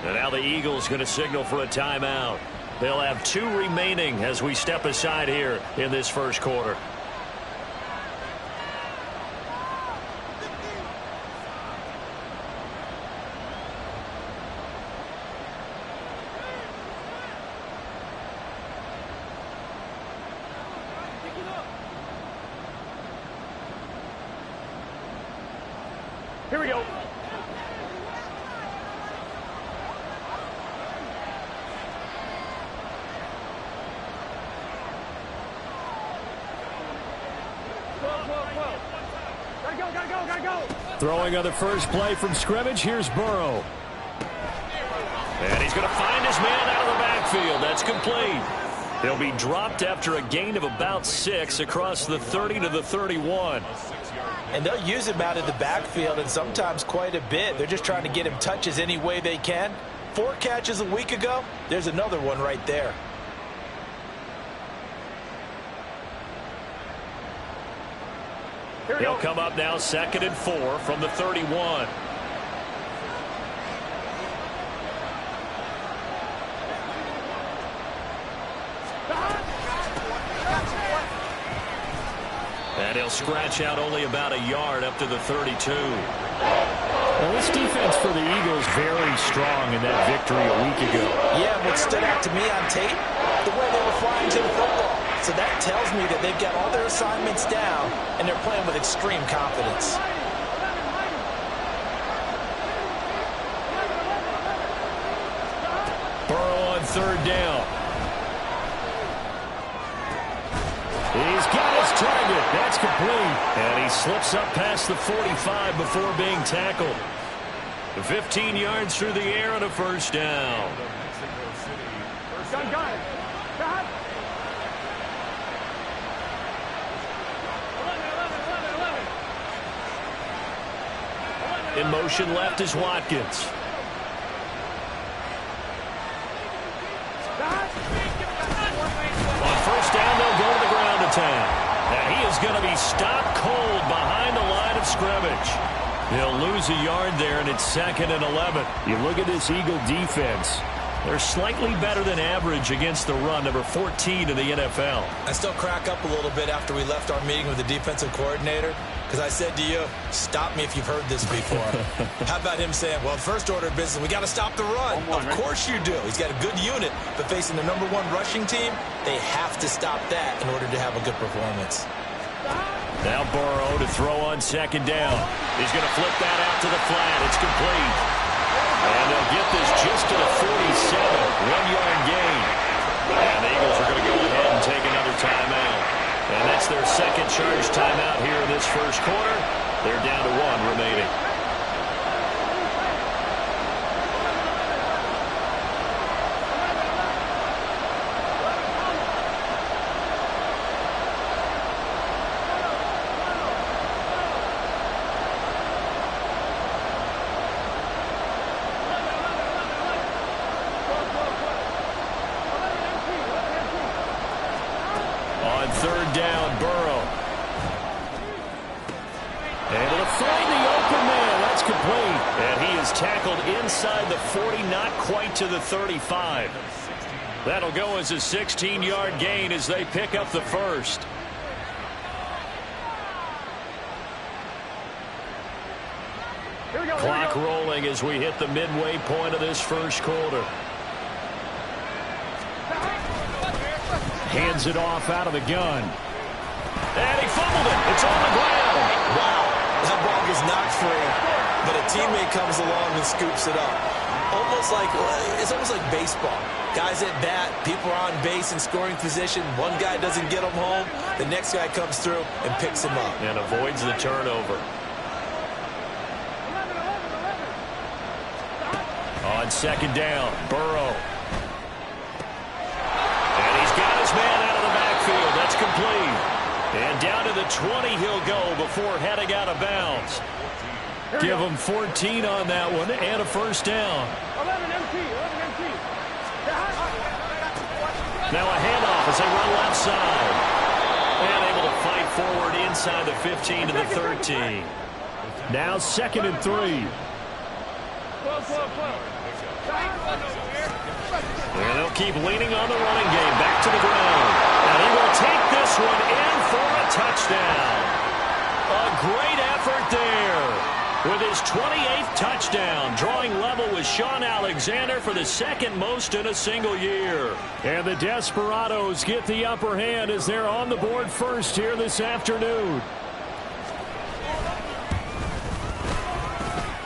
And now the Eagles going to signal for a timeout. They'll have 2 remaining as we step aside here in this first quarter. Here we go. Gotta go. Throwing on the first play from scrimmage. Here's Burrow. And he's going to find his man out of the backfield. That's complete. He'll be dropped after a gain of about 6 across the 30 to the 31. And they'll use him out of the backfield, and sometimes quite a bit. They're just trying to get him touches any way they can. 4 catches a week ago. There's another one right there. He'll come up now 2nd and 4 from the 31. And he'll scratch out only about a yard up to the 32. Well, this defense for the Eagles very strong in that victory a week ago. Yeah, what stood out to me on tape, the way they were flying to the football. So that tells me that they've got all their assignments down, and they're playing with extreme confidence. Burrow on 3rd down. He's got his target. That's complete. And he slips up past the 45 before being tackled. 15 yards through the air and a first down. Got it. In motion left is Watkins. On first down, they'll go to the ground attack. Now he is going to be stopped cold behind the line of scrimmage. He'll lose a yard there, and it's 2nd and 11. You look at this Eagle defense. They're slightly better than average against the run, number 14 in the NFL. I still crack up a little bit after we left our meeting with the defensive coordinator, because I said to you, stop me if you've heard this before. How about him saying, well, first order of business, we got to stop the run. Of course you do. He's got a good unit, but facing the number 1 rushing team, they have to stop that in order to have a good performance. Now Burrow to throw on 2nd down. He's going to flip that out to the flat. It's complete. And they'll get this just to the 47. 1-yard gain. And the Eagles are going to go ahead and take another timeout. And that's their 2nd charge timeout here in this first quarter. They're down to 1 remaining. On 3rd down, Burrow. Able to find the open man. That's complete. And he is tackled inside the 40, not quite to the 35. That'll go as a 16-yard gain as they pick up the first. Clock rolling as we hit the midway point of this first quarter. Hands it off out of the gun. And he fumbled it. It's on the ground. Wow, that ball gets knocked free, but a teammate comes along and scoops it up. It's almost like baseball. Guys at bat, people are on base in scoring position. One guy doesn't get him home. The next guy comes through and picks him up. And avoids the turnover. On 2nd down, Burrow. And he's got his man out of the backfield. That's complete. And down to the 20 he'll go before heading out of bounds. Give him 14 on that one and a first down. 11 MT. Now a handoff as they run left side. And able to fight forward inside the 15 to the 13. Now 2nd and 3. And they'll keep leaning on the running game. Back to the ground. And he will take this one in for a touchdown. A great effort there. With his 28th touchdown, drawing level with Sean Alexander for the second most in a single year. And the Desperados get the upper hand as they're on the board first here this afternoon.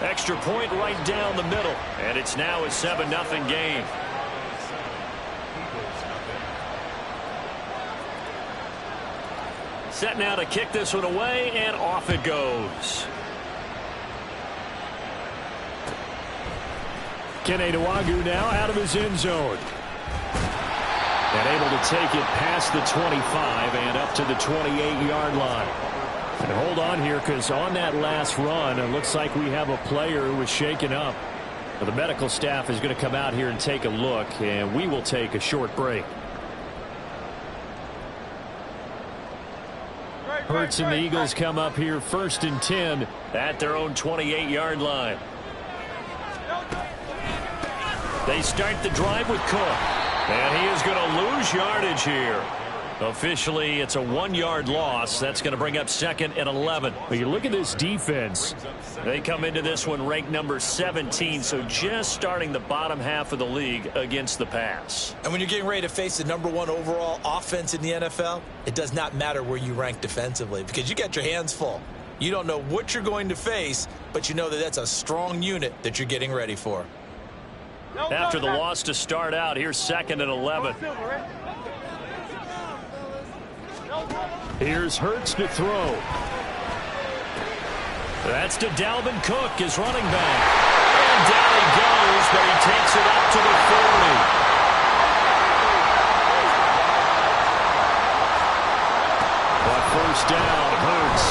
Extra point right down the middle. And it's now a 7-0 game. Set now to kick this one away, and off it goes. Kene Nwangwu now out of his end zone. And able to take it past the 25 and up to the 28-yard line. And hold on here, because on that last run, it looks like we have a player who was shaken up. Well, the medical staff is going to come out here and take a look, and we will take a short break. Hurts and the Eagles come up here 1st and 10 at their own 28-yard line. They start the drive with Cook. And he is going to lose yardage here. Officially, it's a 1-yard loss. That's going to bring up 2nd and 11. But you look at this defense. They come into this one ranked number 17, so just starting the bottom half of the league against the pass. And when you're getting ready to face the #1 overall offense in the NFL, it does not matter where you rank defensively because you got your hands full. You don't know what you're going to face, but you know that that's a strong unit that you're getting ready for. After the loss to start out, here's 2nd and 11. Here's Hurts to throw. That's to Dalvin Cook, his running back. And down he goes, but he takes it up to the 40. But first down, Hurts.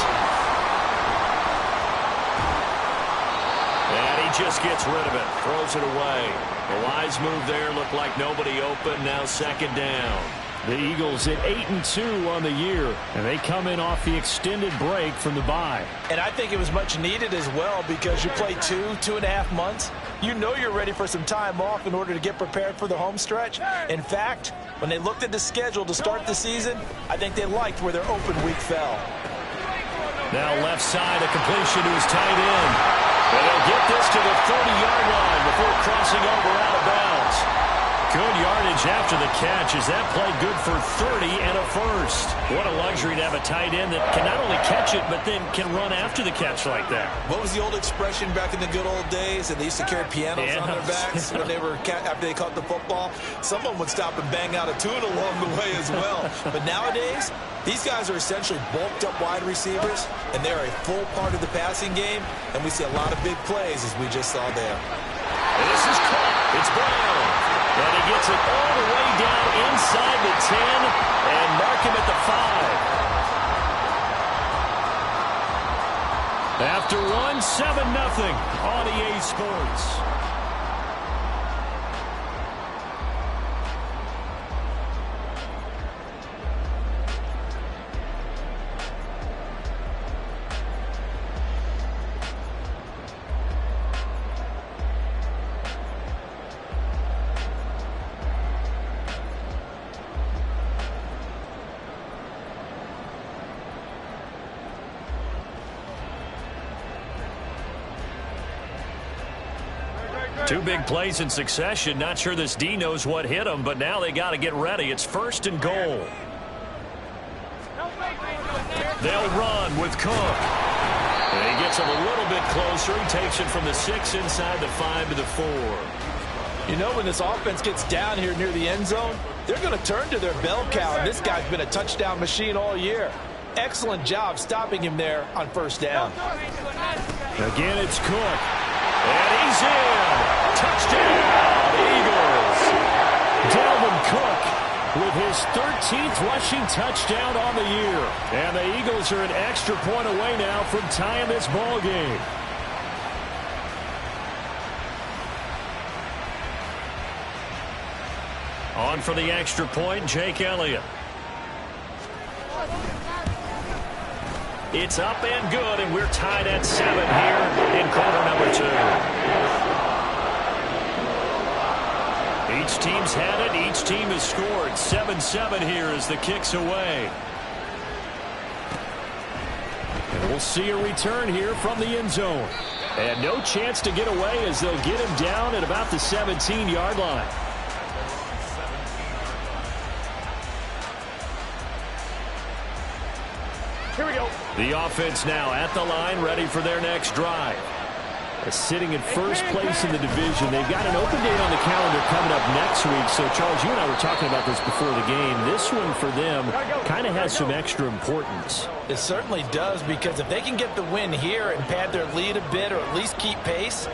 And he just gets rid of it, throws it away. The wise move there, looked like nobody open, now 2nd down. The Eagles at 8-2 on the year, and they come in off the extended break from the bye. And I think it was much needed as well because you play 2.5 months. You know you're ready for some time off in order to get prepared for the home stretch. In fact, when they looked at the schedule to start the season, I think they liked where their open week fell. Now left side, a completion to his tight end. And they'll get this to the 30-yard line before crossing over out of bounds. Good yardage after the catch. Is that play good for 30 and a first? What a luxury to have a tight end that can not only catch it, but then can run after the catch like that. What was the old expression back in the good old days? And they used to carry pianos on their backs when they were after they caught the football. Someone would stop and bang out a tune along the way as well. But nowadays, these guys are essentially bulked up wide receivers, and they're a full part of the passing game. And we see a lot of big plays as we just saw there. And this is caught. It's Brown. And he gets it all the way down inside the 10 and mark him at the 5. After one, 7-0 on EA Sports. Two big plays in succession. Not sure this D knows what hit him, but now they got to get ready. It's 1st and goal. They'll run with Cook. And he gets him a little bit closer. He takes it from the 6 inside the 5 to the 4. You know, when this offense gets down here near the end zone, they're going to turn to their bell cow. And this guy's been a touchdown machine all year. Excellent job stopping him there on 1st down. Again, it's Cook. And he's in. Touchdown, Eagles. Dalvin Cook with his 13th rushing touchdown on the year. And the Eagles are an extra point away now from tying this ball game. On for the extra point, Jake Elliott. It's up and good, and we're tied at 7 here in quarter number 2. Each team's had it. Each team has scored. 7-7 here as the kick's away. And we'll see a return here from the end zone. And no chance to get away as they'll get him down at about the 17-yard line. Here we go. The offense now at the line, ready for their next drive. Sitting in first place in the division. They've got an open date on the calendar coming up next week. So, Charles, you and I were talking about this before the game. This one for them kind of has some extra importance. It certainly does, because if they can get the win here and pad their lead a bit or at least keep pace,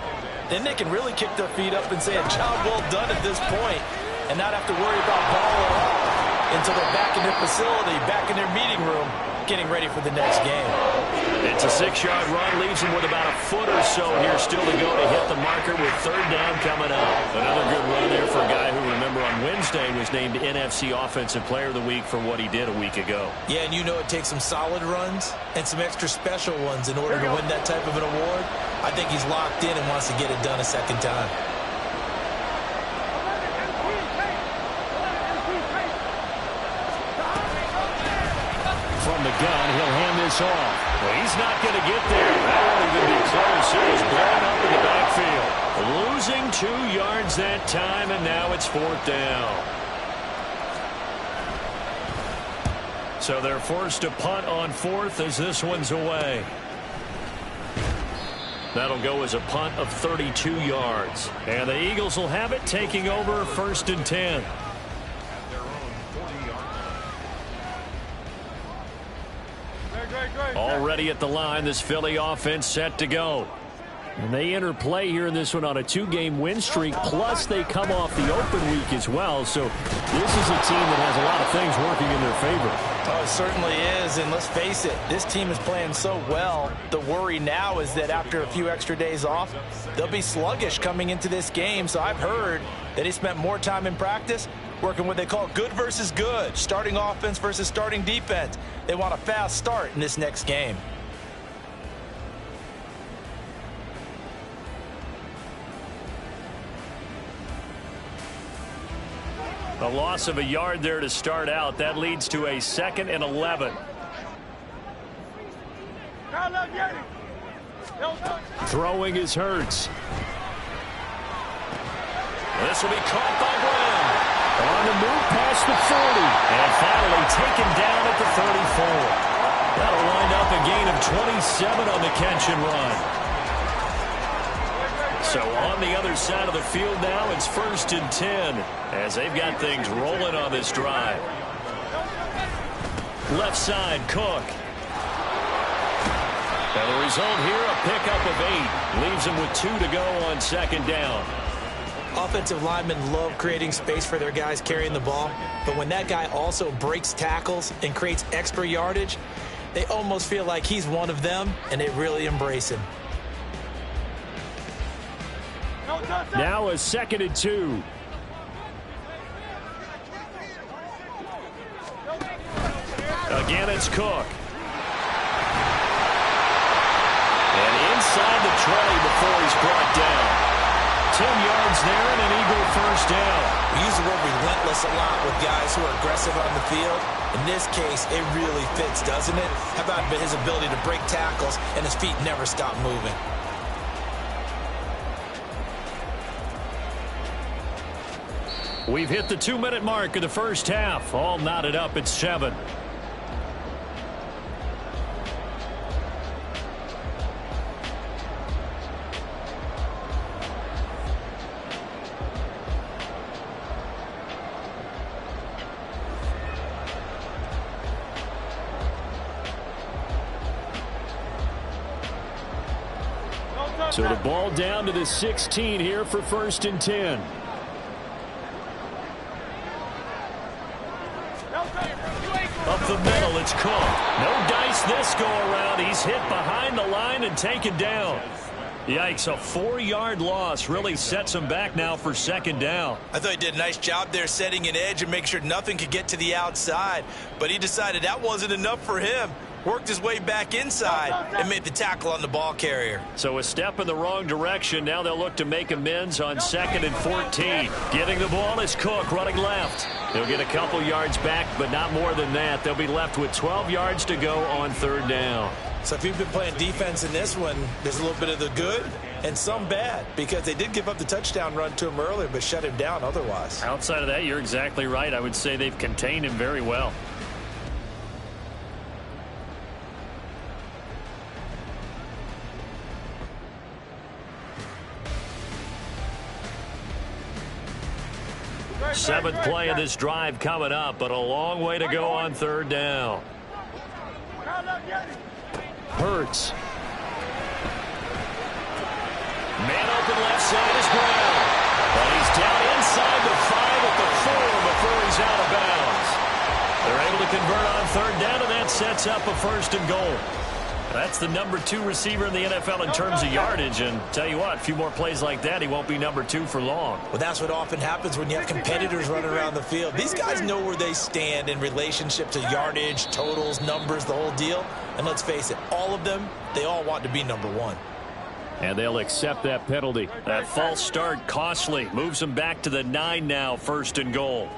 then they can really kick their feet up and say a job well done at this point and not have to worry about ball at all until they're back in their facility, back in their meeting room, getting ready for the next game. It's a 6-yard run, leaves him with about a foot or so here still to go to hit the marker with third down coming up. Another good run there for a guy who, remember, on Wednesday was named NFC Offensive Player of the Week for what he did a week ago. Yeah, and you know it takes some solid runs and some extra special ones in order to win that type of an award. I think he's locked in and wants to get it done a second time. From the gun, he'll hand this off. Well, he's not going to get there. That won't even be close. It was blown up in the backfield. Losing 2 yards that time, and now it's fourth down. So they're forced to punt on fourth as this one's away. That'll go as a punt of 32 yards. And the Eagles will have it, taking over first and 10. Already at the line, this Philly offense set to go. And they enter play here in this one on a 2-game win streak, plus they come off the open week as well. So this is a team that has a lot of things working in their favor. Oh, it certainly is, and let's face it, this team is playing so well. The worry now is that after a few extra days off, they'll be sluggish coming into this game. So I've heard that he spent more time in practice working what they call good versus good, starting offense versus starting defense. They want a fast start in this next game. A loss of a yard there to start out. That leads to a 2nd and 11. Throwing is Hurts. This will be caught by Brown. On the move past the 40. And finally taken down at the 34. That'll wind up a gain of 27 on the catch and run. So on the other side of the field now, it's first and 10 as they've got things rolling on this drive. Left side, Cook. And the result here, a pickup of 8. Leaves them with 2 to go on second down. Offensive linemen love creating space for their guys carrying the ball, but when that guy also breaks tackles and creates extra yardage, they almost feel like he's one of them, and they really embrace him. Now a 2nd and 2. Again, it's Cook. And inside the tray before he's brought down. 10 yards there and an Eagle first down. We use the word relentless a lot with guys who are aggressive on the field. In this case, it really fits, doesn't it? How about his ability to break tackles and his feet never stop moving? We've hit the 2-minute mark of the first half. All knotted up at 7. So the ball down to the 16 here for first and 10. Up the middle, it's Cook. No dice this go around. He's hit behind the line and taken down. Yikes, a 4-yard loss really sets him back now for second down. I thought he did a nice job there setting an edge and making sure nothing could get to the outside. But he decided that wasn't enough for him. worked his way back inside, and made the tackle on the ball carrier. So a step in the wrong direction. Now they'll look to make amends on 2nd and 14. Getting the ball is Cook running left. They'll get a couple yards back, but not more than that. They'll be left with 12 yards to go on 3rd down. So if you've been playing defense in this one, there's a little bit of the good and some bad, because they did give up the touchdown run to him earlier, but shut him down otherwise. Outside of that, you're exactly right. I would say they've contained him very well. Seventh play of this drive coming up, but a long way to go on 3rd down. Hurts. Man open left side is Brown. But he's down inside the 5 at the 4 before he's out of bounds. They're able to convert on 3rd down, and that sets up a 1st and goal. That's the number 2 receiver in the NFL in terms of yardage, and tell you what, a few more plays like that, he won't be number 2 for long. Well, that's what often happens when you have competitors running around the field. These guys know where they stand in relationship to yardage, totals, numbers, the whole deal. And let's face it, all of them, they all want to be number 1. And they'll accept that penalty. That false start costly. Moves them back to the 9 now, 1st and goal.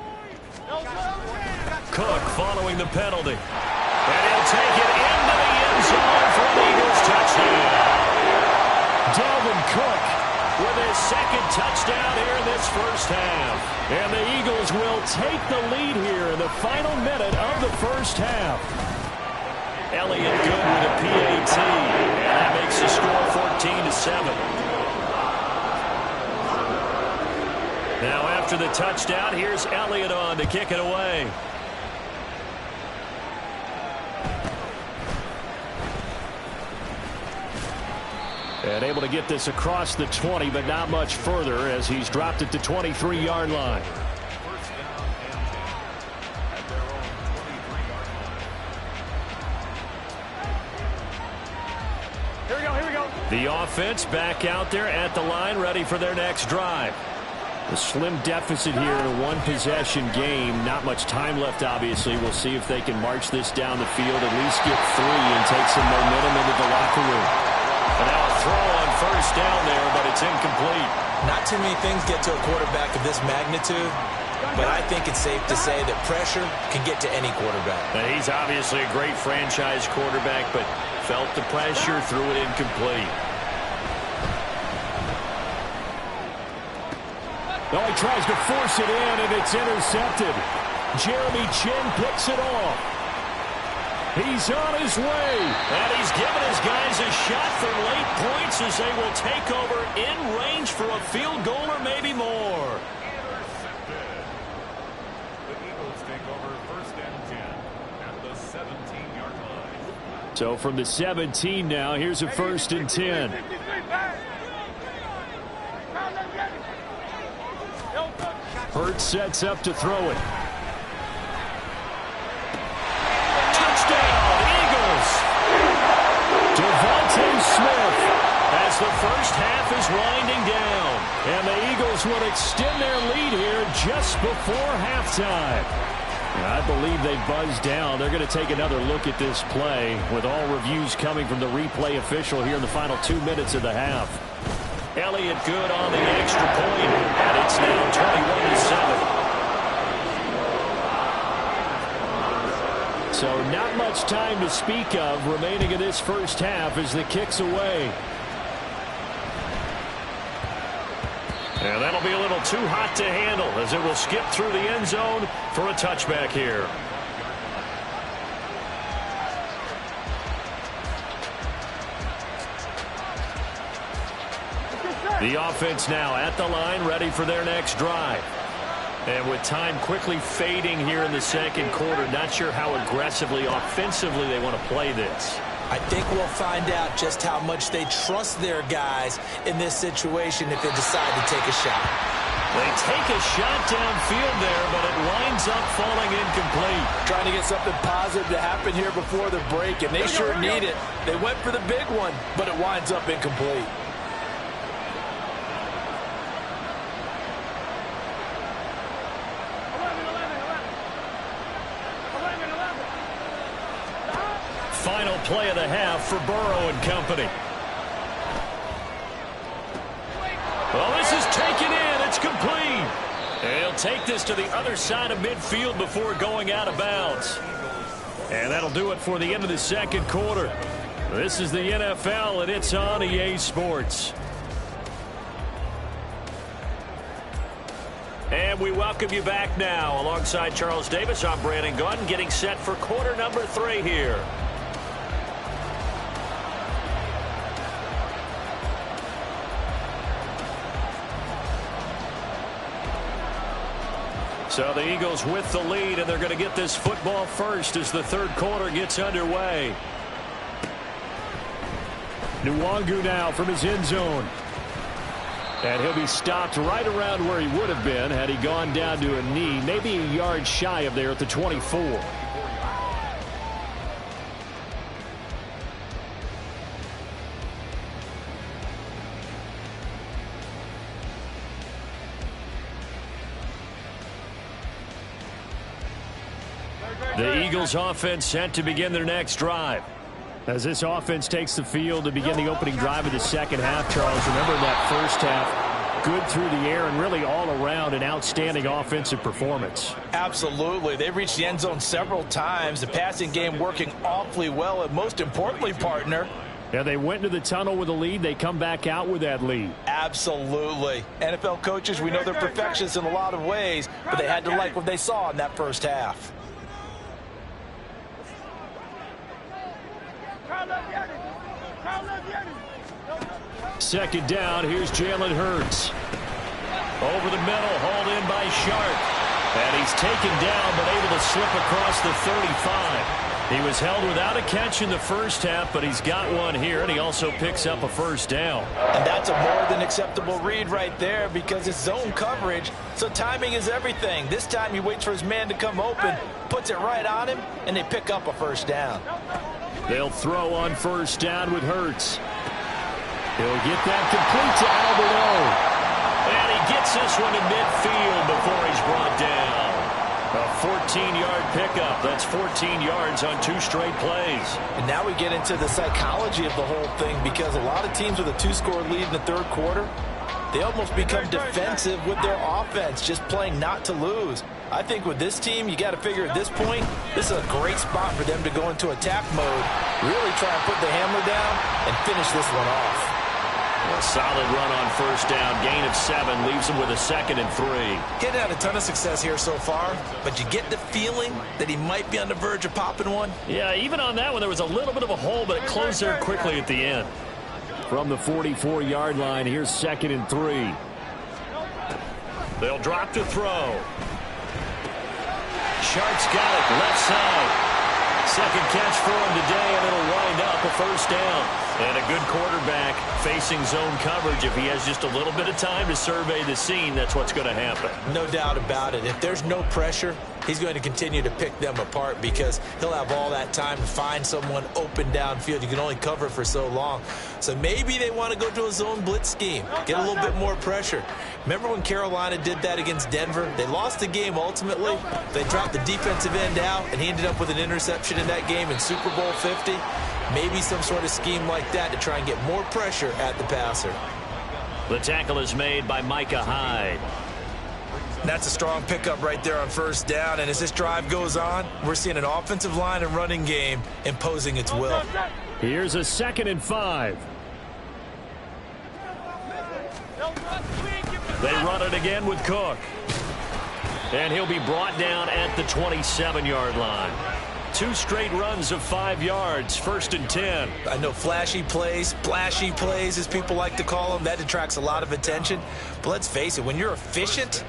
Cook following the penalty. And he'll take it into the end zone for an Eagles touchdown. Dalvin Cook with his 2nd touchdown here in this 1st half. And the Eagles will take the lead here in the final minute of the 1st half. Elliott good with a PAT. And that makes the score 14-7. Now after the touchdown, here's Elliott on to kick it away. And able to get this across the 20, but not much further as he's dropped it to 23-yard line. Here we go, here we go. The offense back out there at the line, ready for their next drive. A slim deficit here in a one-possession game. Not much time left, obviously. We'll see if they can march this down the field, at least get 3 and take some momentum into the locker room. And now a throw on 1st down there, but it's incomplete. Not too many things get to a quarterback of this magnitude, but I think it's safe to say that pressure can get to any quarterback. Now, he's obviously a great franchise quarterback, but felt the pressure, threw it incomplete. Oh, he tries to force it in, and it's intercepted. Jeremy Chin picks it off. He's on his way. And he's given his guys a shot for late points as they will take over in range for a field goal or maybe more. The Eagles take over 1st and 10 at the 17-yard line. So from the 17 now, here's a 1st and 10. Hurts sets up to throw it. Touchdown, Eagles! Devontae Smith as the 1st half is winding down. And the Eagles will extend their lead here just before halftime. I believe they buzzed down. They're going to take another look at this play with all reviews coming from the replay official here in the final 2 minutes of the half. Elliott good on the extra point, and it's now 21-7. So not much time to speak of remaining in this 1st half as the kick's away. And that'll be a little too hot to handle as it will skip through the end zone for a touchback here. The offense now at the line, ready for their next drive. And with time quickly fading here in the 2nd quarter, not sure how aggressively, offensively they want to play this. I think we'll find out just how much they trust their guys in this situation if they decide to take a shot. They take a shot downfield there, but it winds up falling incomplete. Trying to get something positive to happen here before the break, and they sure need it. They went for the big one, but it winds up incomplete. final play of the half for Burrow and company. Well, this is taken in. It's complete. And he'll take this to the other side of midfield before going out of bounds. And that'll do it for the end of the second quarter. This is the NFL, and it's on EA Sports. And we welcome you back now. Alongside Charles Davis, I'm Brandon Gunn, getting set for quarter number 3 here. So the Eagles with the lead, and they're going to get this football first as the third quarter gets underway. Nwangu now from his end zone. And he'll be stopped right around where he would have been had he gone down to a knee, maybe a yard shy of there at the 24. The Eagles offense set to begin their next drive. As this offense takes the field to begin the opening drive of the second half, Charles, remember that first half, good through the air and really all around an outstanding offensive performance. Absolutely. They reached the end zone several times. The passing game working awfully well, and most importantly, partner, yeah, they went into the tunnel with a lead. They come back out with that lead. Absolutely. NFL coaches, we know they're perfectionists in a lot of ways, but they had to like what they saw in that first half. Second down, here's Jalen Hurts. Over the middle, hauled in by Sharp. And he's taken down, but able to slip across the 35. He was held without a catch in the first half, but he's got one here, and he also picks up a first down. And that's a more than acceptable read right there because it's zone coverage, so timing is everything. This time he waits for his man to come open, puts it right on him, and they pick up a first down. They'll throw on first down with Hurts. He'll get that complete to Albert O. And he gets this one to midfield before he's brought down. A 14-yard pickup. That's 14 yards on 2 straight plays. And now we get into the psychology of the whole thing because a lot of teams with a 2-score lead in the third quarter, they almost become defensive with their offense, just playing not to lose. I think with this team, you got to figure at this point, this is a great spot for them to go into attack mode, really try and put the hammer down and finish this one off. A solid run on first down. Gain of 7 leaves him with a 2nd and 3. Getting had a ton of success here so far, but you get the feeling that he might be on the verge of popping one. Yeah, even on that one, there was a little bit of a hole, but it closed there quickly at the end. From the 44-yard line, here's 2nd and 3. They'll drop to throw. Sharp's got it, left side. Second catch for him today, and it'll wind up a first down. And a good quarterback facing zone coverage. If he has just a little bit of time to survey the scene, that's what's going to happen. No doubt about it. If there's no pressure, he's going to continue to pick them apart because he'll have all that time to find someone open downfield. You can only cover for so long. So maybe they want to go to a zone blitz scheme, get a little bit more pressure. Remember when Carolina did that against Denver? They lost the game ultimately. They dropped the defensive end out, and he ended up with an interception in that game in Super Bowl 50. Maybe some sort of scheme like that to try and get more pressure at the passer. The tackle is made by Micah Hyde. That's a strong pickup right there on first down, and as this drive goes on, we're seeing an offensive line and running game imposing its will. Here's a 2nd and 5. They run it again with Cook. And he'll be brought down at the 27-yard line. 2 straight runs of 5 yards, 1st and 10. I know flashy plays, splashy plays, as people like to call them, that attracts a lot of attention. But let's face it, when you're efficient,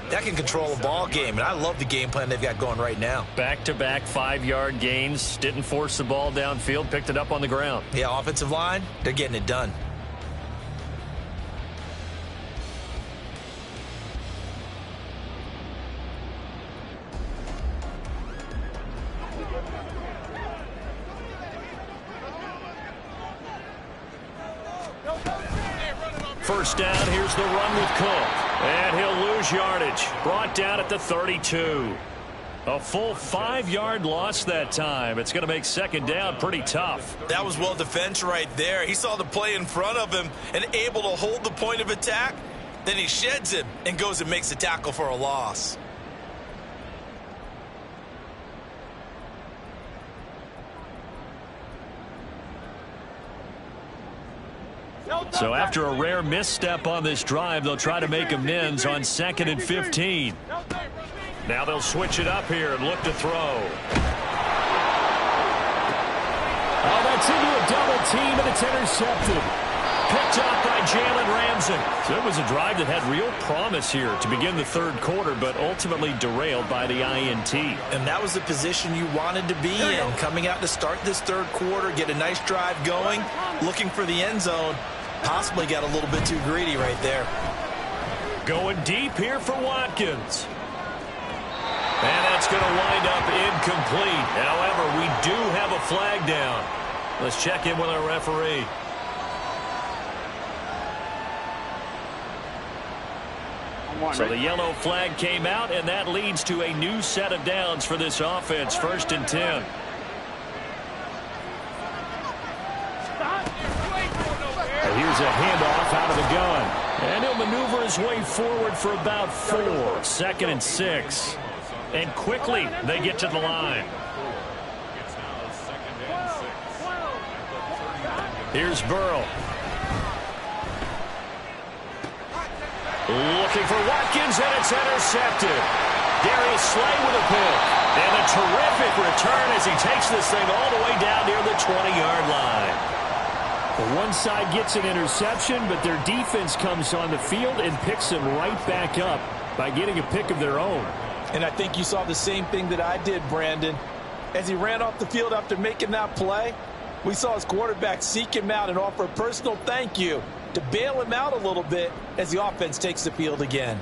that can control a ball game. And I love the game plan they've got going right now. Back-to-back 5-yard gains. Didn't force the ball downfield, picked it up on the ground. Yeah, offensive line, they're getting it done. First down, here's the run with Cook. And he'll lose yardage. Brought down at the 32. A full 5-yard loss that time. It's going to make second down pretty tough. That was well defense right there. He saw the play in front of him and able to hold the point of attack. Then he sheds him and goes and makes a tackle for a loss. So after a rare misstep on this drive, they'll try to make amends on 2nd and 15. Now they'll switch it up here and look to throw. Oh, that's into a double team, and it's intercepted. Picked up by Jalen Ramsey. So it was a drive that had real promise here to begin the third quarter, but ultimately derailed by the INT. And that was the position you wanted to be in, coming out to start this third quarter, get a nice drive going, looking for the end zone. Possibly got a little bit too greedy right there. Going deep here for Watkins. And that's going to wind up incomplete. However, we do have a flag down. Let's check in with our referee. So the yellow flag came out, and that leads to a new set of downs for this offense. 1st and 10. Here's a handoff out of the gun. And he'll maneuver his way forward for about 4. 2nd and 6. And quickly, they get to the line. It's now 2nd and 6 at the 30. Here's Burrow. Looking for Watkins, and it's intercepted. Darius Slay with a pick. And a terrific return as he takes this thing all the way down near the 20-yard line. The one side gets an interception, but their defense comes on the field and picks them right back up by getting a pick of their own. And I think you saw the same thing that I did, Brandon. As he ran off the field after making that play, we saw his quarterback seek him out and offer a personal thank you to bail him out a little bit as the offense takes the field again.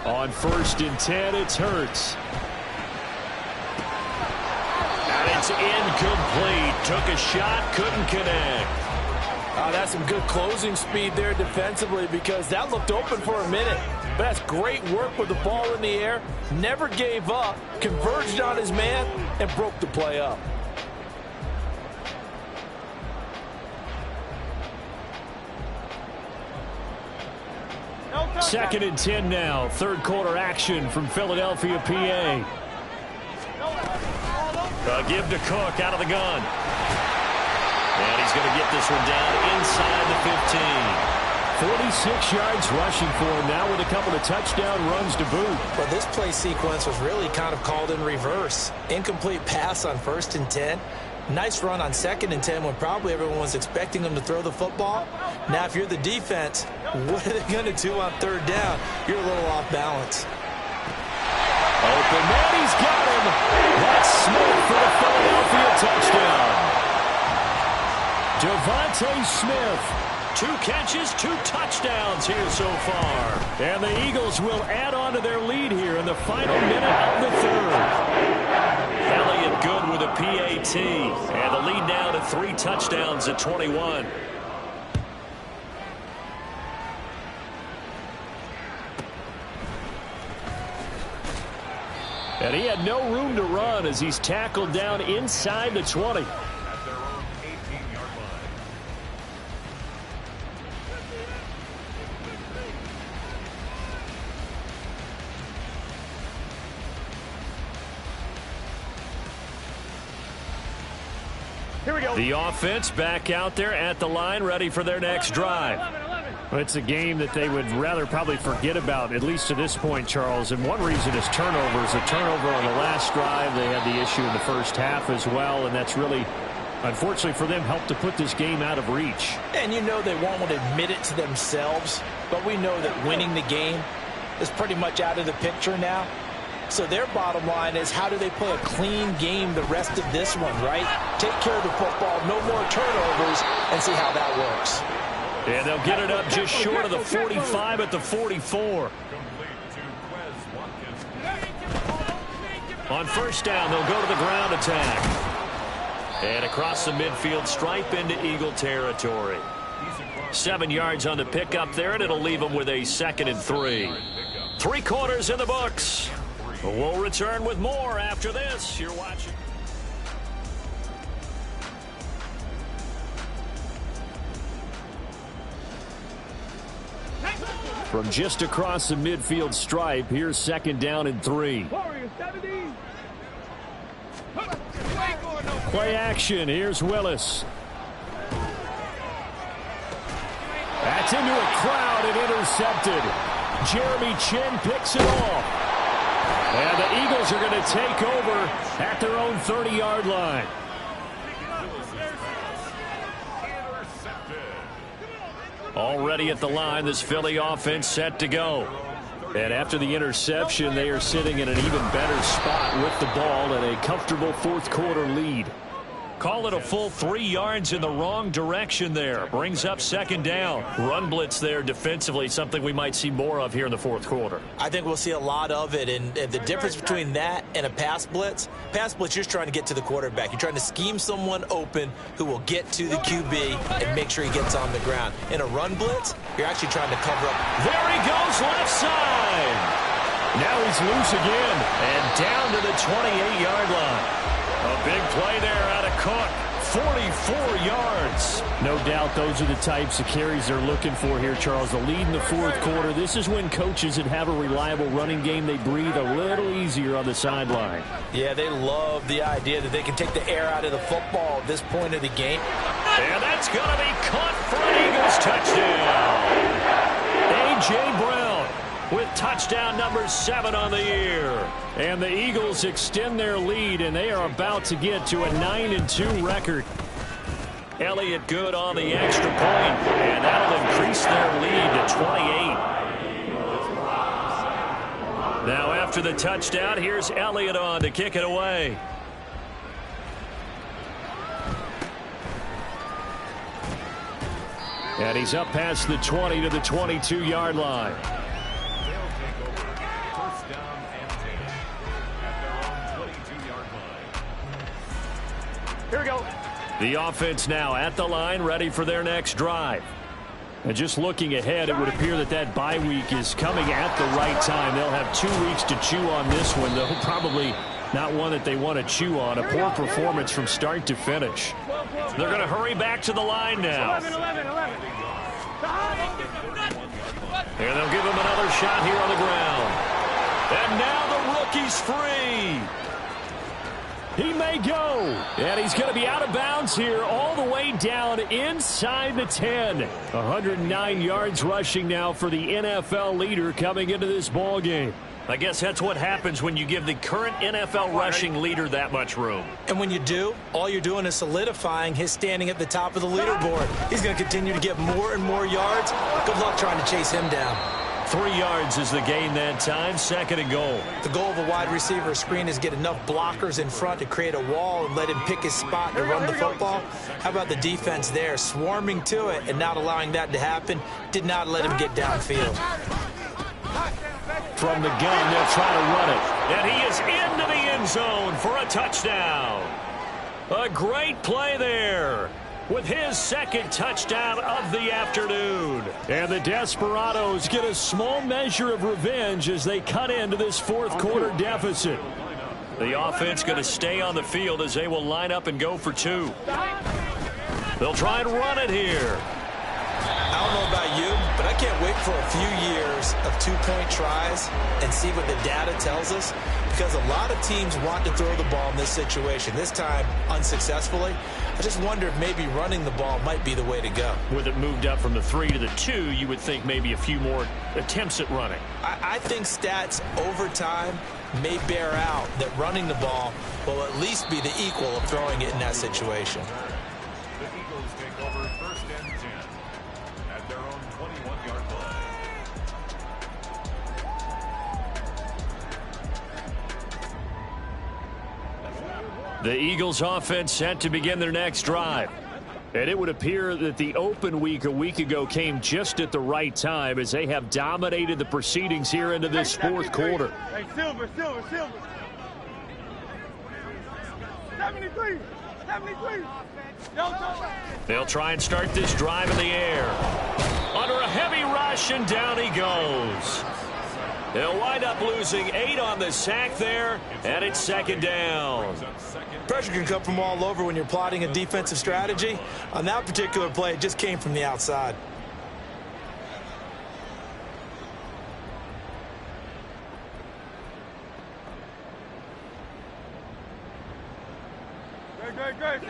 On 1st and 10, it's Hurts. And it's incomplete. Took a shot, couldn't connect. That's some good closing speed there defensively, because that looked open for a minute. But that's great work with the ball in the air. Never gave up, converged on his man, and broke the play up. Second and 10 now. Third quarter action from Philadelphia, PA. Give to Cook out of the gun. And he's going to get this one down inside the 15. 46 yards rushing for him now with a couple of touchdown runs to boot. Well, this play sequence was really kind of called in reverse. Incomplete pass on 1st and 10. Nice run on 2nd and 10 when probably everyone was expecting him to throw the football. Now, if you're the defense, what are they going to do on 3rd down? You're a little off balance. Open man, he's got him. That's Smith for the Philadelphia touchdown. Devontae Smith. 2 catches, 2 touchdowns here so far. And the Eagles will add on to their lead here in the final minute of the third. Elliott good with a PAT. And the lead now to 3 touchdowns at 21. And he had no room to run as he's tackled down inside the 20. At their own 18-yard line. Here we go. The offense back out there at the line, ready for their next drive. 11. Well, it's a game that they would rather probably forget about, at least to this point, Charles. And one reason is turnovers. A turnover on the last drive. They had the issue in the first half as well, and that's really, unfortunately for them, helped to put this game out of reach. And you know they won't want to admit it to themselves, but we know that winning the game is pretty much out of the picture now. So their bottom line is, how do they play a clean game the rest of this one, right? Take care of the football, no more turnovers, and see how that works. And they'll get it up just short of the 45 at the 44. Complete to Quez Watkins. On first down, they'll go to the ground attack. And across the midfield stripe into Eagle territory. 7 yards on the pickup there, and it'll leave them with a 2nd and 3. 3 quarters in the books. We'll return with more after this. You're watching. From just across the midfield stripe, here's 2nd down and 3. Play action. Here's Willis. That's into a crowd and intercepted. Jeremy Chinn picks it off. And the Eagles are going to take over at their own 30-yard line. Already at the line, this Philly offense set to go. And after the interception, they are sitting in an even better spot with the ball and a comfortable 4th quarter lead. Call it a full 3 yards in the wrong direction there. Brings up 2nd down. Run blitz there defensively, something we might see more of here in the 4th quarter. I think we'll see a lot of it, and the difference between that and a pass blitz, you're just trying to get to the quarterback. You're trying to scheme someone open who will get to the QB and make sure he gets on the ground. In a run blitz, you're actually trying to cover up. There he goes, left side. Now he's loose again and down to the 28-yard line. A big play there out of Cook. 44 yards. No doubt those are the types of carries they're looking for here, Charles. The lead in the 4th quarter. This is when coaches that have a reliable running game, they breathe a little easier on the sideline. Yeah, they love the idea that they can take the air out of the football at this point of the game. And that's going to be caught for an Eagles touchdown. A.J. Brown with touchdown number 7 on the year. And the Eagles extend their lead, and they are about to get to a 9-2 record. Elliott good on the extra point, and that'll increase their lead to 28. Now after the touchdown, here's Elliott on to kick it away. And he's up past the 20 to the 22-yard line. Here we go. The offense now at the line, ready for their next drive. And just looking ahead, it would appear that bye week is coming at the right time. They'll have 2 weeks to chew on this one, though probably not one that they want to chew on. A poor performance from start to finish. They're going to hurry back to the line now. 11. And they'll give him another shot here on the ground. And now the rookie's free. He may go, and he's going to be out of bounds here all the way down inside the 10. 109 yards rushing now for the NFL leader coming into this ball game. I guess that's what happens when you give the current NFL rushing leader that much room. And when you do, all you're doing is solidifying his standing at the top of the leaderboard. He's going to continue to get more and more yards. Good luck trying to chase him down. 3 yards is the gain that time, 2nd and goal. The goal of a wide receiver screen is get enough blockers in front to create a wall and let him pick his spot to run the football. How about the defense there, swarming to it and not allowing that to happen? Did not let him get downfield. From the gun, they'll try to run it. And he is into the end zone for a touchdown. A great play there, with his 2nd touchdown of the afternoon. And the Desperados get a small measure of revenge as they cut into this 4th quarter deficit. The offense going to stay on the field as they will line up and go for 2. They'll try and run it here. I don't know about you, but I can't wait for a few years of 2-point tries and see what the data tells us, because a lot of teams want to throw the ball in this situation, this time unsuccessfully. I just wonder if maybe running the ball might be the way to go. With it moved up from the 3 to the 2, you would think maybe a few more attempts at running. I think stats over time may bear out that running the ball will at least be the equal of throwing it in that situation. The Eagles take over 1st and 10 at their own 21-yard line. The Eagles offense set to begin their next drive. And it would appear that the open week a week ago came just at the right time as they have dominated the proceedings here into this 4th quarter. Hey, Silver. 73. 73. They'll try and start this drive in the air. Under a heavy rush, and down he goes. They'll wind up losing 8 on the sack there, and it's second down. Pressure can come from all over when you're plotting a defensive strategy. On that particular play, it just came from the outside.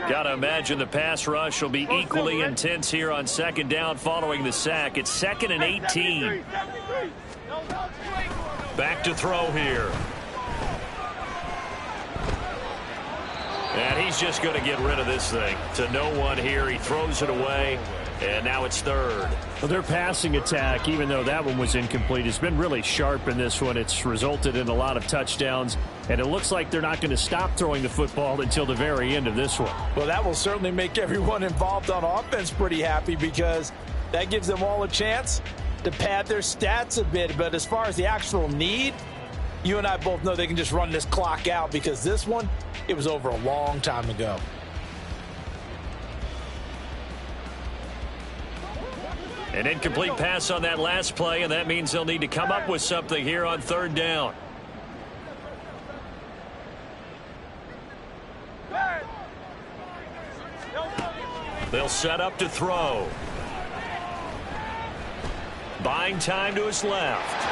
Got to imagine the pass rush will be equally intense here on second down following the sack. It's 2nd and 18. Back to throw here. And he's just going to get rid of this thing. To no one here. He throws it away. And now it's 3rd. Well, their passing attack, even though that one was incomplete, has been really sharp in this one. It's resulted in a lot of touchdowns, and it looks like they're not going to stop throwing the football until the very end of this one. Well, that will certainly make everyone involved on offense pretty happy, because that gives them all a chance to pad their stats a bit. But as far as the actual need, you and I both know they can just run this clock out, because this one, it was over a long time ago. An incomplete pass on that last play, and that means they'll need to come up with something here on 3rd down. They'll set up to throw. Buying time to his left.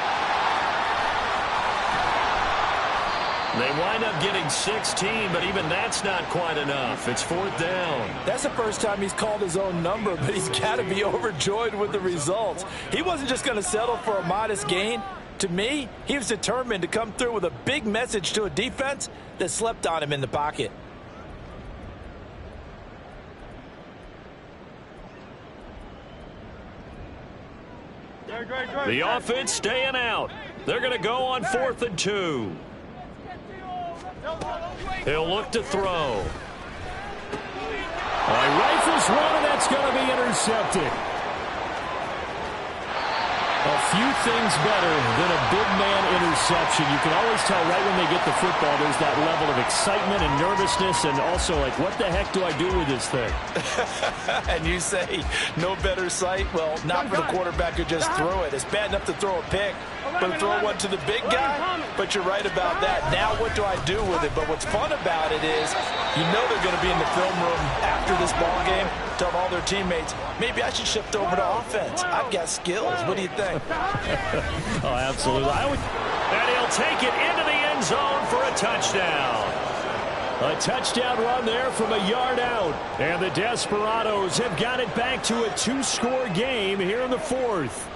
They wind up getting 16, but even that's not quite enough. It's 4th down. That's the first time he's called his own number, but he's got to be overjoyed with the results. He wasn't just going to settle for a modest gain. To me, he was determined to come through with a big message to a defense that slept on him in the pocket. The offense staying out. They're going to go on 4th and 2. He'll look to throw. Rifles one, and that's going to be intercepted. A few things better than a big man interception. You can always tell right when they get the football, there's that level of excitement and nervousness, and also like, what the heck do I do with this thing? And you say, no better sight? Well, not for the quarterback who just threw it. It's bad enough to throw a pick, but to throw one to the big guy? But you're right about that. Now what do I do with it? But what's fun about it is, you know they're going to be in the film room after this ball game, tell all their teammates, maybe I should shift over to offense. I've got skills. What do you think? Oh, absolutely. And he'll take it into the end zone for a touchdown. A touchdown run there from a yard out. And the Desperados have got it back to a 2-score game here in the 4th.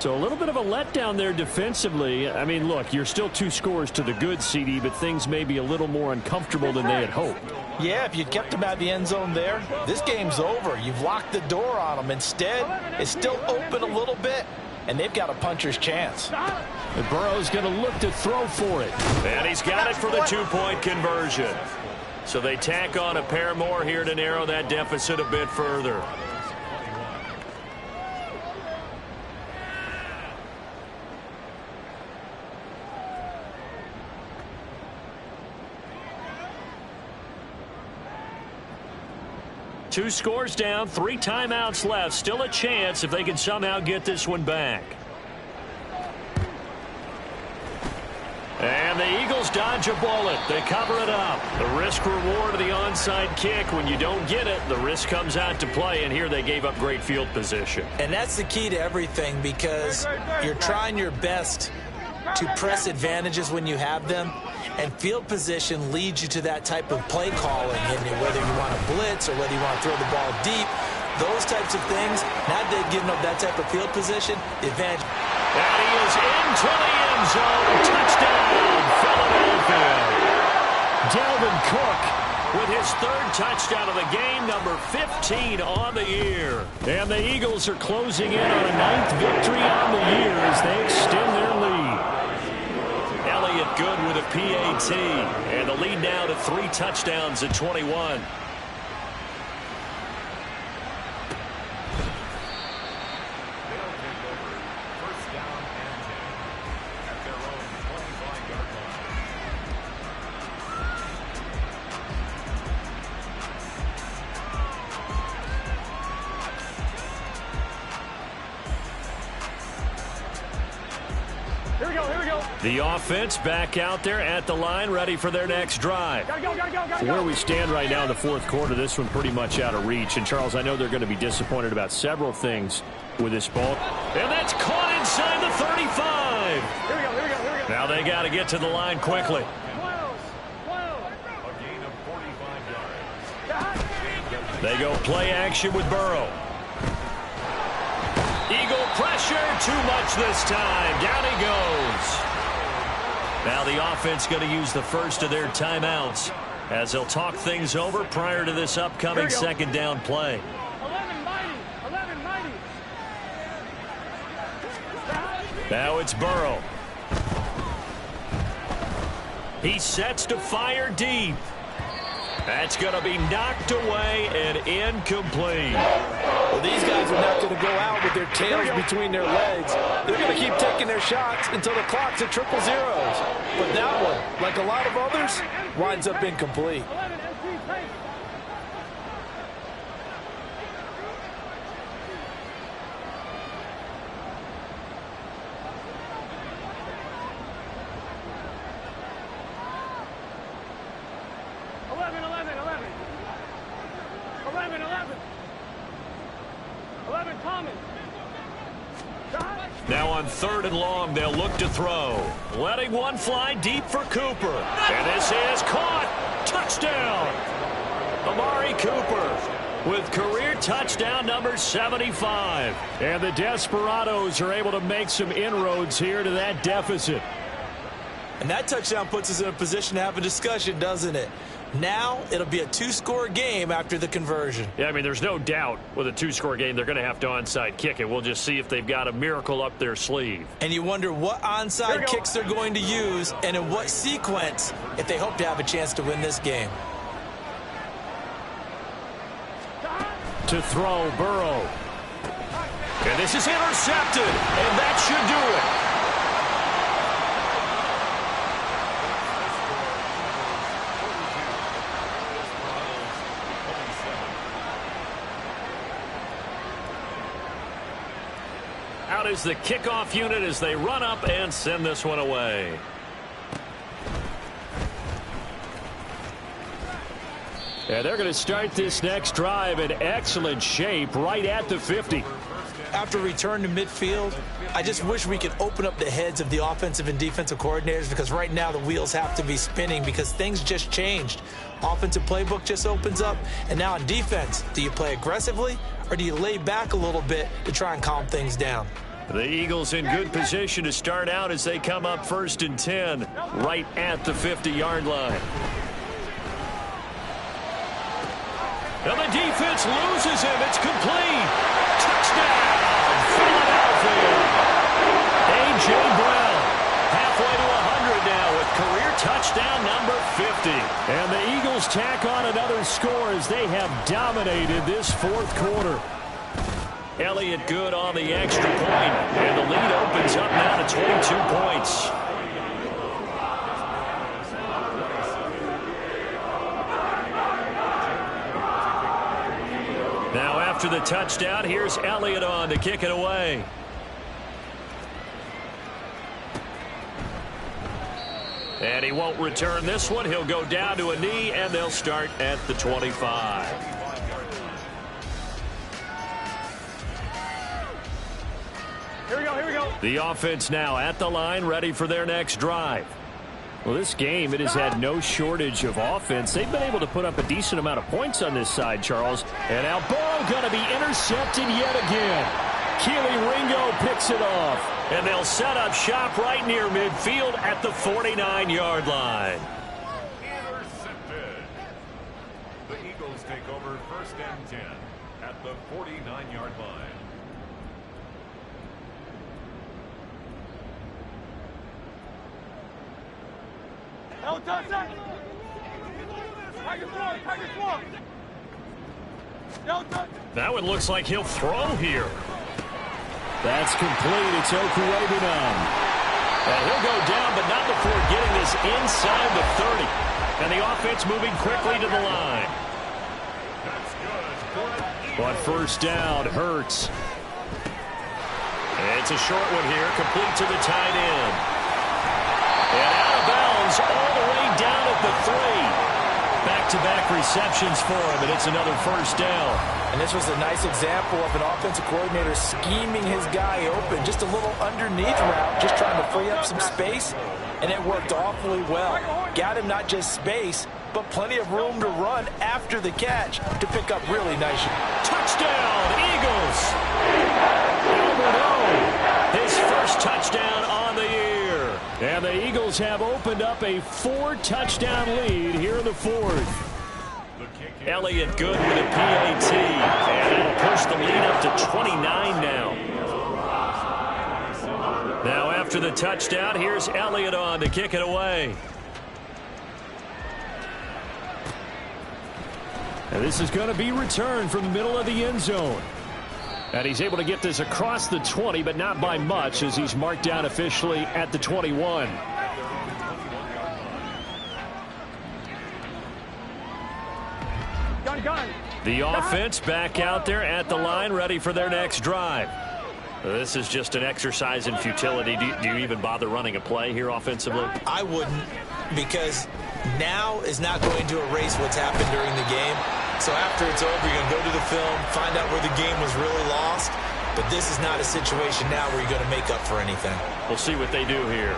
So a little bit of a letdown there defensively. I mean, look, you're still 2 scores to the good, CD, but things may be a little more uncomfortable than they had hoped. Yeah, if you kept them out of the end zone there, this game's over. You've locked the door on them. Instead, it's still open a little bit, and they've got a puncher's chance. And Burrow's going to look to throw for it. And he's got it for the 2-point conversion. So they tack on a pair more here to narrow that deficit a bit further. Two scores down, 3 timeouts left. Still a chance if they can somehow get this one back. And the Eagles dodge a bullet. They cover it up. The risk-reward of the onside kick. When you don't get it, the risk comes out to play, and here they gave up great field position. And that's the key to everything, because you're trying your best to press advantages when you have them, and field position leads you to that type of play calling. And whether you want to blitz or whether you want to throw the ball deep, those types of things, now they've given up that type of field position, the advantage. And he is into the end zone. Touchdown, Philadelphia. Dalvin Cook with his 3rd touchdown of the game, number 15 on the year. And the Eagles are closing in on a 9th victory on the year as they extend their lead. Elliott good with a PAT. And the lead now to 3 touchdowns at 21. Here we go, here we go. The offense back out there at the line, ready for their next drive. Gotta go, gotta go, gotta Where go. we stand right now in the fourth quarter, this one pretty much out of reach. And, Charles, I know they're going to be disappointed about several things with this ball. And that's caught inside the 35. Here we go, here we go, here we go. Now they got to get to the line quickly. 12. A gain of 45 yards. They go play action with Burrow. Eagle pressure, too much this time. Down he goes. Now the offense going to use the first of their timeouts as they'll talk things over prior to this upcoming second down play. 11 mighty, 11 mighty. Now it's Burrow. He sets to fire deep. That's going to be knocked away and incomplete. Well, these guys are not going to go out with their tails between their legs. They're going to keep taking their shots until the clock's at 000. But that one, like a lot of others, winds up incomplete. 11 MC tank. Thomas. Now on 3rd and long, they'll look to throw. Letting one fly deep for Cooper. And this is caught. Touchdown. Amari Cooper with career touchdown number 75. And the Desperados are able to make some inroads here to that deficit. And that touchdown puts us in a position to have a discussion, doesn't it? Now it'll be a 2-score game after the conversion. Yeah, I mean, there's no doubt with a 2-score game, they're going to have to onside kick it. We'll just see if they've got a miracle up their sleeve. And you wonder what onside kicks they're going to use and in what sequence if they hope to have a chance to win this game. To throw, Burrow. And this is intercepted, and that should do it. Out is the kickoff unit as they run up and send this one away. And they're going to start this next drive in excellent shape right at the 50. After return to midfield, I just wish we could open up the heads of the offensive and defensive coordinators, because right now the wheels have to be spinning because things just changed. Offensive playbook just opens up, and now on defense, do you play aggressively or do you lay back a little bit to try and calm things down? The Eagles in good position to start out as they come up 1st and 10 right at the 50-yard line. Now the defense loses him. It's complete. Touchdown, Philadelphia. A.J. Brown halfway to 100 now with career touchdown number 50. And the Eagles tack on another score as they have dominated this 4th quarter. Elliott good on the extra point, and the lead opens up now to 22 points. Now after the touchdown, here's Elliott on to kick it away. And he won't return this one. He'll go down to a knee, and they'll start at the 25. Here we go, here we go. The offense now at the line, ready for their next drive. Well, this game, it has had no shortage of offense. They've been able to put up a decent amount of points on this side, Charles. And now Burrow going to be intercepted yet again. Keely Ringo picks it off. And they'll set up shop right near midfield at the 49-yard line. Intercepted. The Eagles take over 1st and 10 at the 49-yard line. No touch that. Tiger swarm. No touch. That one looks like he'll throw here. That's complete. It's Okurebunom. And he'll go down, but not before getting this inside the 30. And the offense moving quickly to the line. That's good. But 1st down, Hurts. It's a short one here, complete to the tight end. the 3. Back-to-back receptions for him, and it's another first down. And this was a nice example of an offensive coordinator scheming his guy open. Just a little underneath route, just trying to free up some space, and it worked awfully well. Got him not just space, but plenty of room to run after the catch to pick up really nice. Touchdown, Eagles! Albert O, his first touchdown on the year. And the Eagles have opened up a 4-touchdown lead here in the 4th. Elliott good with a PAT. And it'll push the lead up to 29 now. Now after the touchdown, here's Elliott on to kick it away. And this is going to be returned from the middle of the end zone. And he's able to get this across the 20, but not by much, as he's marked down officially at the 21. The offense back out there at the line, ready for their next drive. This is just an exercise in futility. Do you even bother running a play here offensively? I wouldn't, because now is not going to erase what's happened during the game. So after it's over, you're going to go to the film, find out where the game was really lost. But this is not a situation now where you're going to make up for anything. We'll see what they do here.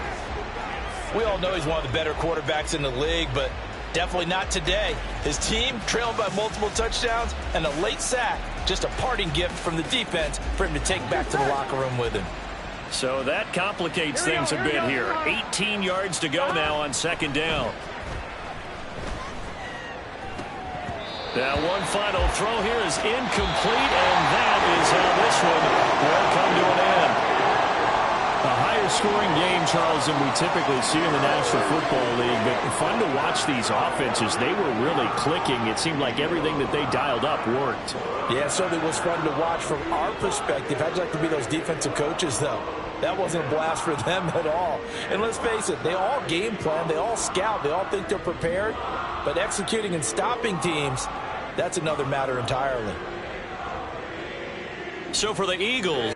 We all know he's one of the better quarterbacks in the league, but definitely not today. His team trailing by multiple touchdowns and a late sack. Just a parting gift from the defense for him to take back to the locker room with him. So that complicates things a bit here. 18 yards to go now on second down. Now one final throw here is incomplete, and that is how this one will come to an end. A higher scoring game, Charles, than we typically see in the National Football League, but fun to watch these offenses. They were really clicking. It seemed like everything that they dialed up worked. Yeah, it certainly was fun to watch from our perspective. I'd like to be those defensive coaches, though. That wasn't a blast for them at all. And let's face it, they all game plan, they all scout, they all think they're prepared, but executing and stopping teams, that's another matter entirely. So for the Eagles,